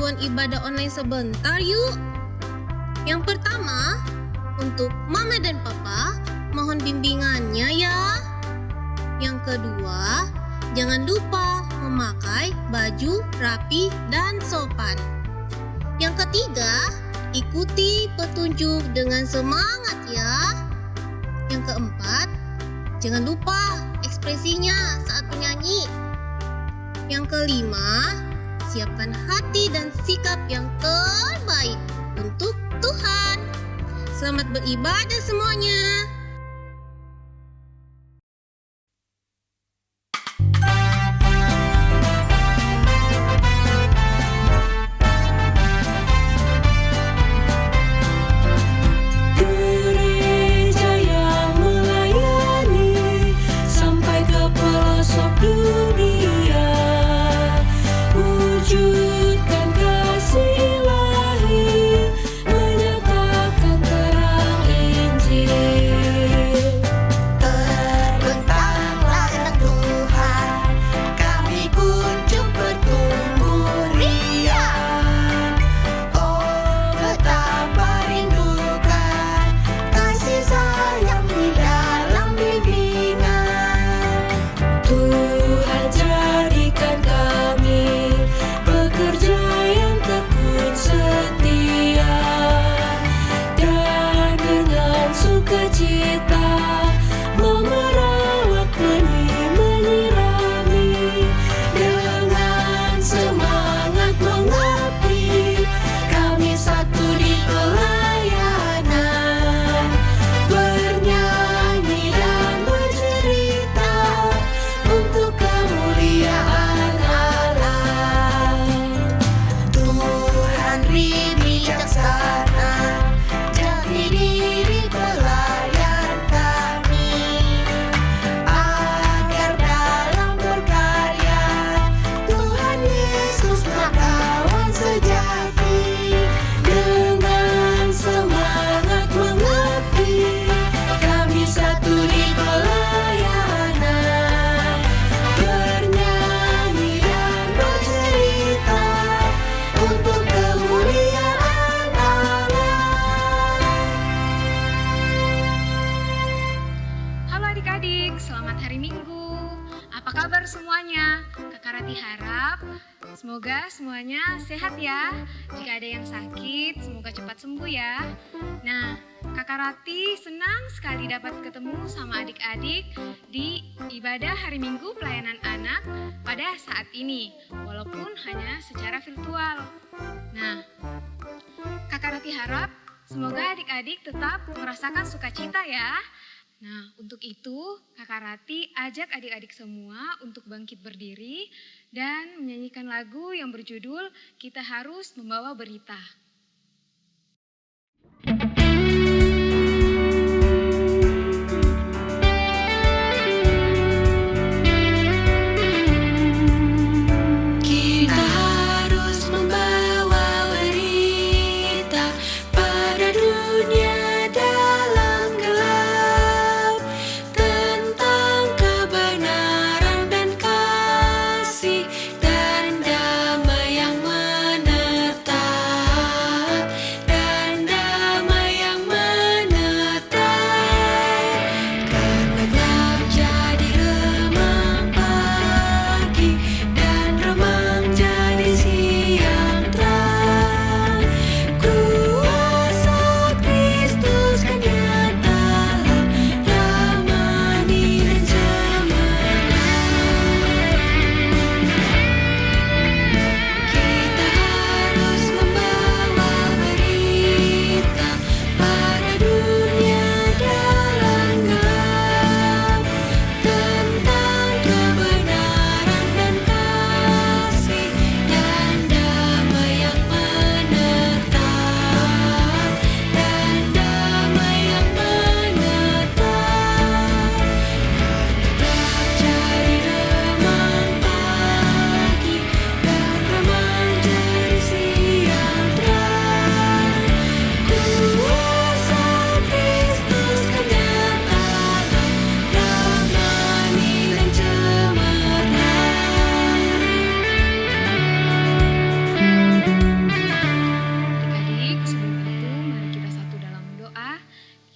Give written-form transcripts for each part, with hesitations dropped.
panduan ibadah online sebentar yuk. Yang pertama, untuk Mama dan Papa, mohon bimbingannya ya. Yang kedua, jangan lupa memakai baju rapi dan sopan. Yang ketiga, ikuti petunjuk dengan semangat ya. Yang keempat, jangan lupa ekspresinya saat menyanyi. Yang kelima, siapkan hati dan sikap yang terbaik untuk Tuhan. Selamat beribadah semuanya. Semoga semuanya sehat ya. Jika ada yang sakit, semoga cepat sembuh ya. Nah, Kakak Rati senang sekali dapat ketemu sama adik-adik di ibadah hari Minggu pelayanan anak pada saat ini, walaupun hanya secara virtual. Nah, Kakak Rati harap semoga adik-adik tetap merasakan sukacita ya. Nah, untuk itu Kakak Rati ajak adik-adik semua untuk bangkit berdiri dan menyanyikan lagu yang berjudul Kita Harus Membawa Berita. Dan damai yang menerta.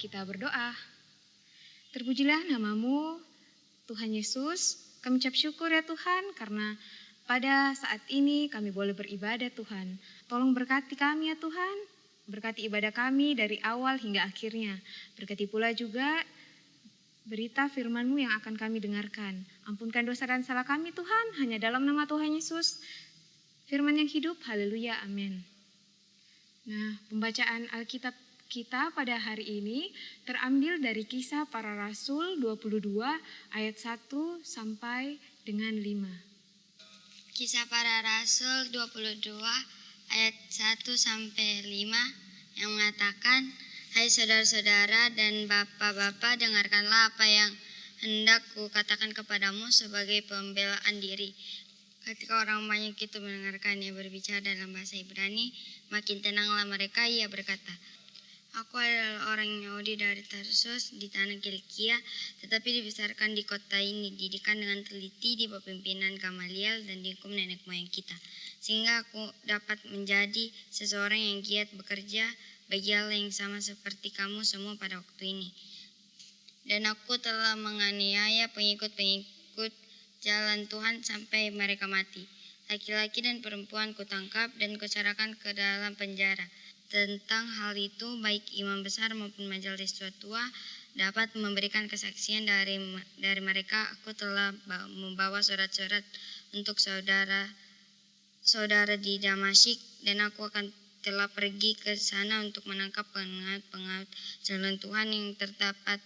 kita berdoa. Terpujilah namamu, Tuhan Yesus. Kami ucap syukur ya Tuhan, karena pada saat ini kami boleh beribadah Tuhan. Tolong berkati kami ya Tuhan, berkati ibadah kami dari awal hingga akhirnya. Berkati pula juga berita firman-Mu yang akan kami dengarkan. Ampunkan dosa dan salah kami Tuhan, hanya dalam nama Tuhan Yesus. Firman yang hidup, haleluya, amin. Nah, pembacaan Alkitab kita pada hari ini terambil dari Kisah Para Rasul 22 ayat 1 sampai dengan 5. Kisah Para Rasul 22 ayat 1 sampai 5 yang mengatakan, "Hai saudara-saudara dan bapak-bapak, dengarkanlah apa yang hendak kukatakan kepadamu sebagai pembelaan diri." Ketika orang banyak itu mendengarkannya berbicara dalam bahasa Ibrani, makin tenanglah mereka. Ia berkata, "Aku adalah orang Yahudi dari Tarsus di tanah Kilikia, tetapi dibesarkan di kota ini, didikan dengan teliti di bawah pimpinan Gamaliel dan dihukum nenek moyang kita, sehingga aku dapat menjadi seseorang yang giat bekerja bagi Allah yang sama seperti kamu semua pada waktu ini. Dan aku telah menganiaya pengikut-pengikut jalan Tuhan sampai mereka mati. Laki-laki dan perempuan kutangkap dan kuserahkan ke dalam penjara. Tentang hal itu, baik imam besar maupun majelis tua dapat memberikan kesaksian dari mereka. Aku telah membawa surat-surat untuk saudara di Damasik, dan aku telah pergi ke sana untuk menangkap pengawal jalan Tuhan yang terdapat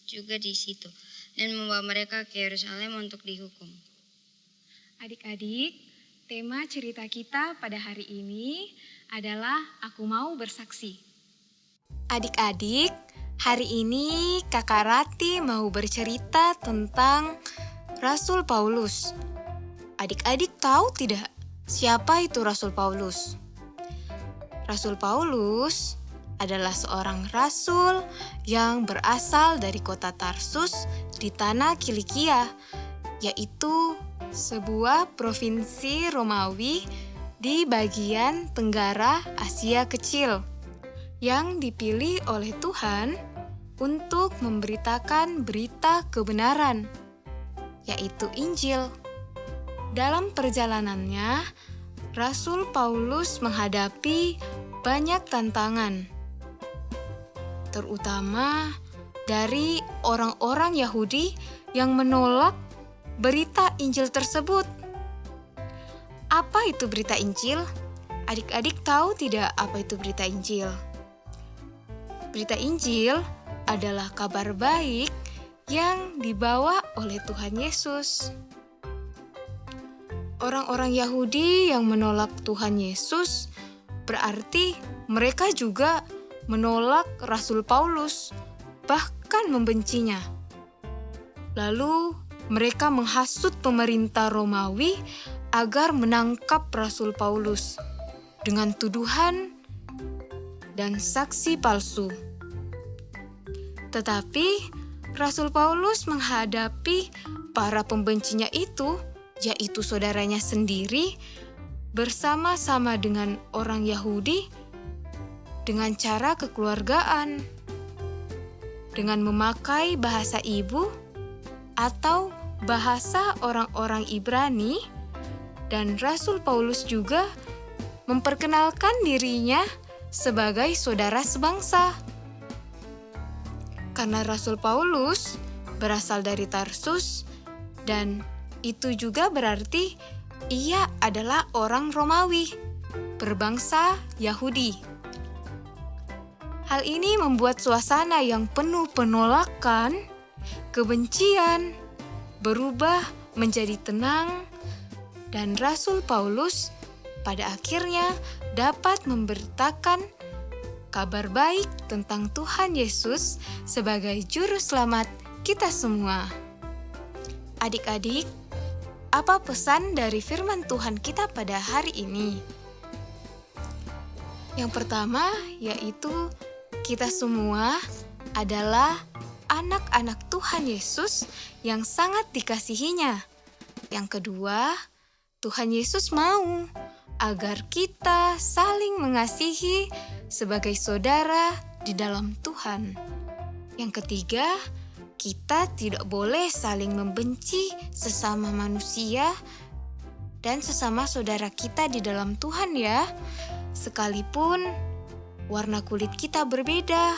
juga di situ, dan membawa mereka ke Yerusalem untuk dihukum." Adik-adik, tema cerita kita pada hari ini adalah Aku Mau Bersaksi. Adik-adik, hari ini Kakak Rati mau bercerita tentang Rasul Paulus. Adik-adik tahu tidak siapa itu Rasul Paulus? Rasul Paulus adalah seorang rasul yang berasal dari kota Tarsus di tanah Kilikia, yaitu sebuah provinsi Romawi di bagian tenggara Asia Kecil yang dipilih oleh Tuhan untuk memberitakan berita kebenaran, yaitu Injil. Dalam perjalanannya, Rasul Paulus menghadapi banyak tantangan, terutama dari orang-orang Yahudi yang menolak berita Injil tersebut. Apa itu berita Injil? Adik-adik tahu tidak apa itu berita Injil? Berita Injil adalah kabar baik yang dibawa oleh Tuhan Yesus. Orang-orang Yahudi yang menolak Tuhan Yesus berarti mereka juga menolak Rasul Paulus, bahkan membencinya. Lalu mereka menghasut pemerintah Romawi agar menangkap Rasul Paulus dengan tuduhan dan saksi palsu. Tetapi Rasul Paulus menghadapi para pembencinya itu, yaitu saudaranya sendiri, bersama-sama dengan orang Yahudi dengan cara kekeluargaan, dengan memakai bahasa ibu atau bahasa orang-orang Ibrani, dan Rasul Paulus juga memperkenalkan dirinya sebagai saudara sebangsa. Karena Rasul Paulus berasal dari Tarsus, dan itu juga berarti ia adalah orang Romawi, berbangsa Yahudi. Hal ini membuat suasana yang penuh penolakan, kebencian, berubah menjadi tenang, dan Rasul Paulus pada akhirnya dapat memberitakan kabar baik tentang Tuhan Yesus sebagai juru selamat kita semua. Adik-adik, apa pesan dari firman Tuhan kita pada hari ini? Yang pertama yaitu kita semua adalah anak-anak Tuhan Yesus yang sangat dikasihinya. Yang kedua, Tuhan Yesus mau agar kita saling mengasihi sebagai saudara di dalam Tuhan. Yang ketiga, kita tidak boleh saling membenci sesama manusia dan sesama saudara kita di dalam Tuhan ya. Sekalipun warna kulit kita berbeda,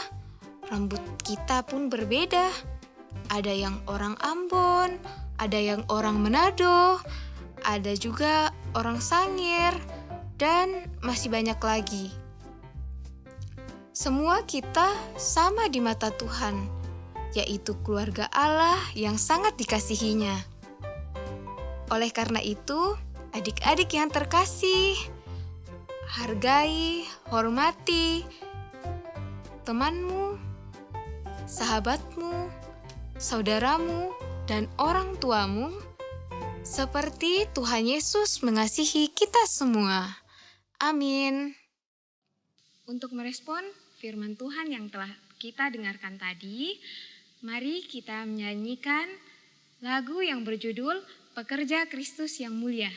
rambut kita pun berbeda. Ada yang orang Ambon, ada yang orang Manado, ada juga orang Sangir, dan masih banyak lagi. Semua kita sama di mata Tuhan, yaitu keluarga Allah yang sangat dikasihinya. Oleh karena itu, adik-adik yang terkasih, hargai, hormati temanmu, sahabatmu, saudaramu, dan orang tuamu, seperti Tuhan Yesus mengasihi kita semua. Amin. Untuk merespon firman Tuhan yang telah kita dengarkan tadi, mari kita menyanyikan lagu yang berjudul Pekerja Kristus yang Mulia.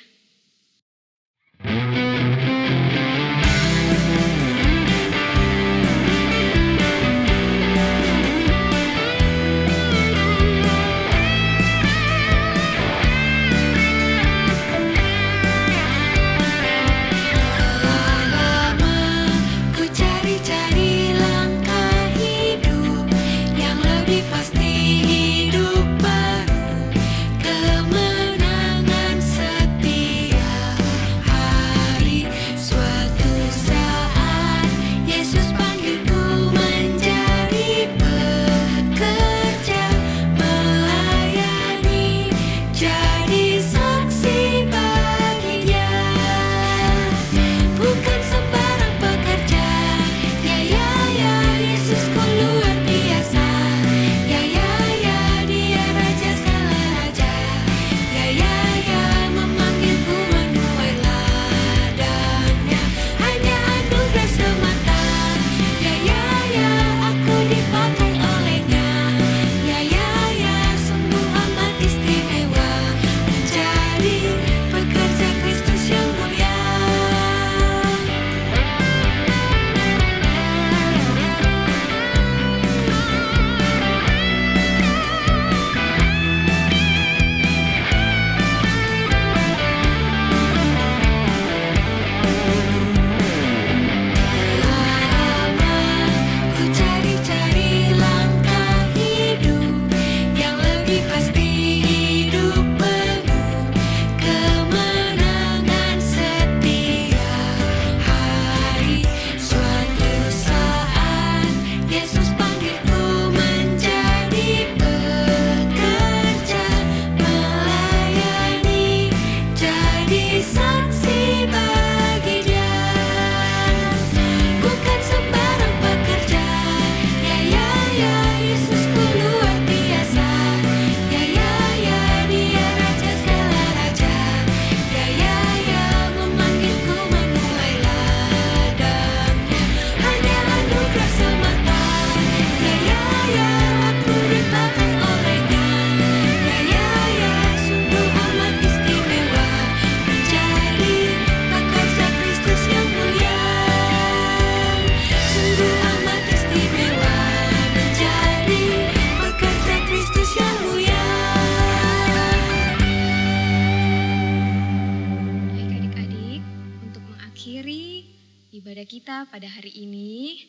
Ibadah kita pada hari ini,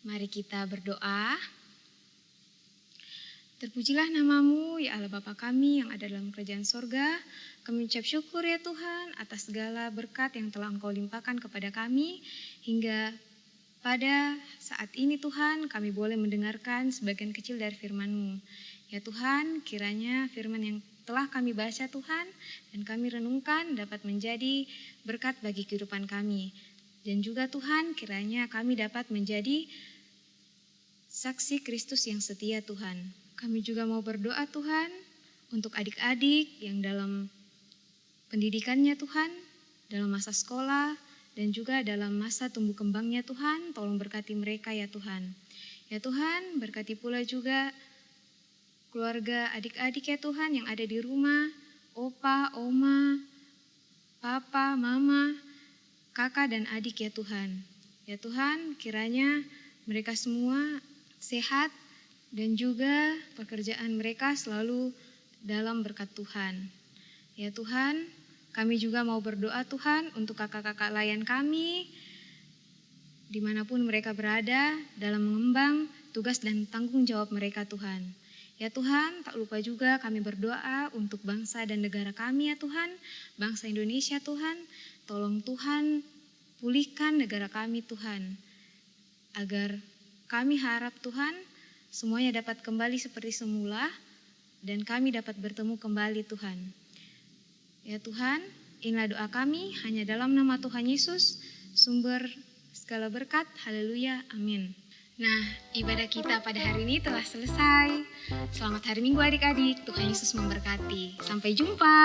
mari kita berdoa. Terpujilah namamu, ya Allah Bapa kami yang ada dalam kerajaan sorga. Kami ucap syukur ya Tuhan atas segala berkat yang telah Engkau limpahkan kepada kami. Hingga pada saat ini Tuhan kami boleh mendengarkan sebagian kecil dari firman-Mu. Ya Tuhan, kiranya firman yang telah kami baca Tuhan dan kami renungkan dapat menjadi berkat bagi kehidupan kami. Dan juga Tuhan, kiranya kami dapat menjadi saksi Kristus yang setia Tuhan. Kami juga mau berdoa Tuhan untuk adik-adik yang dalam pendidikannya Tuhan, dalam masa sekolah dan juga dalam masa tumbuh kembangnya Tuhan. Tolong berkati mereka ya Tuhan. Ya Tuhan, berkati pula juga keluarga adik-adik ya Tuhan yang ada di rumah, opa, oma, papa, mama, kakak dan adik ya Tuhan. Ya Tuhan, kiranya mereka semua sehat dan juga pekerjaan mereka selalu dalam berkat Tuhan. Ya Tuhan, kami juga mau berdoa Tuhan untuk kakak-kakak layan kami, dimanapun mereka berada dalam mengembang tugas dan tanggung jawab mereka Tuhan. Ya Tuhan, tak lupa juga kami berdoa untuk bangsa dan negara kami ya Tuhan, bangsa Indonesia Tuhan. Tolong Tuhan pulihkan negara kami Tuhan, agar kami harap Tuhan semuanya dapat kembali seperti semula dan kami dapat bertemu kembali Tuhan. Ya Tuhan, inilah doa kami hanya dalam nama Tuhan Yesus, sumber segala berkat. Haleluya, amin. Nah, ibadah kita pada hari ini telah selesai. Selamat hari Minggu adik-adik, Tuhan Yesus memberkati. Sampai jumpa.